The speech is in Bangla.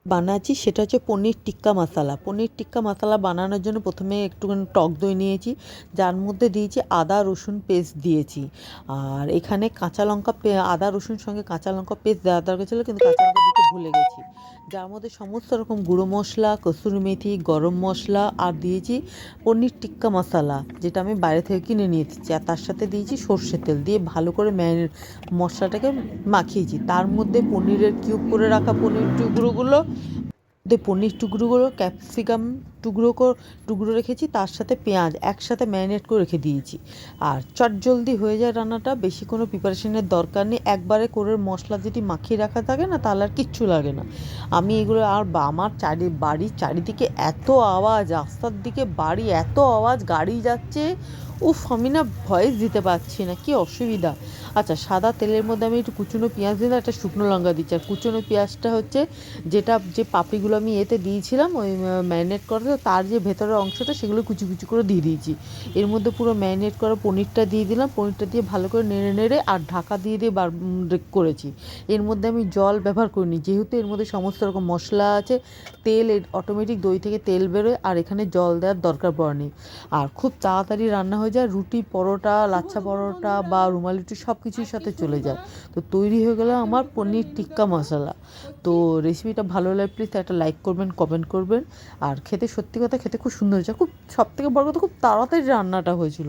বানাচ্ছি সেটা হচ্ছে পনির টিক্কা মশালা। পনির টিক্কা মশালা বানানোর জন্য প্রথমে একটুখানি টক দই নিয়েছি, যার মধ্যে দিয়েছি আদা রসুন পেস্ট দিয়েছি। আর এখানে কাঁচা লঙ্কা আদা রসুন সঙ্গে কাঁচা লঙ্কা পেস্ট দেওয়া দরকার ছিল, কিন্তু কাঁচা লঙ্কা দিতে ভুলে গেছি। যার মধ্যে সমস্ত রকম গুঁড়ো মশলা, কসুরি মেথি, গরম মশলা আর দিয়েছি পনির টিক্কা মশালা, যেটা আমি বাইরে থেকে কিনে নিয়ে এসেছি। আর তার সাথে দিয়েছি সর্ষের তেল দিয়ে ভালো করে মশলাটাকে মাখিয়েছি। তার মধ্যে পনিরের কিউব করে রাখা পনির টুকরোগুলো, পনির টুকরোগুলো, ক্যাপসিকাম টুকরো রেখেছি, তার সাথে পেঁয়াজ একসাথে ম্যারিনেট করে রেখে দিয়েছি। আর চটজলদি হয়ে যায় রান্নাটা, বেশি কোনো প্রিপারেশনের দরকার নেই। একবারে করে মশলা যদি মাখিয়ে রাখা থাকে না, তাহলে আর কিচ্ছু লাগে না। আমি এগুলো আর আমার বাড়ির চারিদিকে এত আওয়াজ, রাস্তার দিকে বাড়ি, এত আওয়াজ, গাড়ি যাচ্ছে, উফ, আমি না ভয়েস দিতে পারছি না, কি অসুবিধা। আচ্ছা, সাদা তেলের মধ্যে আমি একটু কুচনো পেঁয়াজ দিলাম, একটা শুকনো লঙ্কা দিচ্ছি। আর কুচনো পেঁয়াজটা হচ্ছে যে পাপড়িগুলো আমি এতে দিয়েছিলাম ওই ম্যারিনেট করতে, তার যে ভেতরের অংশটা সেগুলো কুচি কুচি করে দিয়ে দিয়েছি। এর মধ্যে পুরো ম্যারিনেট করা পনিরটা দিয়ে দিলাম, পনিরটা দিয়ে ভালো করে নেড়ে নেড়ে আর ঢাকা দিয়ে দিয়ে করেছি। এর মধ্যে আমি জল ব্যবহার করিনি, যেহেতু এর মধ্যে সমস্ত রকম মশলা আছে, তেল অটোমেটিক দই থেকে তেল বেরোয়, আর এখানে জল দেওয়ার দরকার পড়েনি। আর খুব তাড়াতাড়ি রান্না হয়ে যায়, রুটি, পরোটা, লাচ্ছা পরোটা বা রুমালি রুটি সব কিছুর সাথে চলে যায়। তো তৈরি হয়ে গেল আমার পনির টিক্কা মশলা। তো রেসিপিটা ভালো লাগলে প্লিজ একটা লাইক করবেন, কমেন্ট করবেন। আর খেতে, সত্যি কথা খেতে খুব সুন্দর হয়েছে। খুব, সব থেকে বড় কথা, খুব তাড়াতাড়ি রান্নাটা হয়েছিল।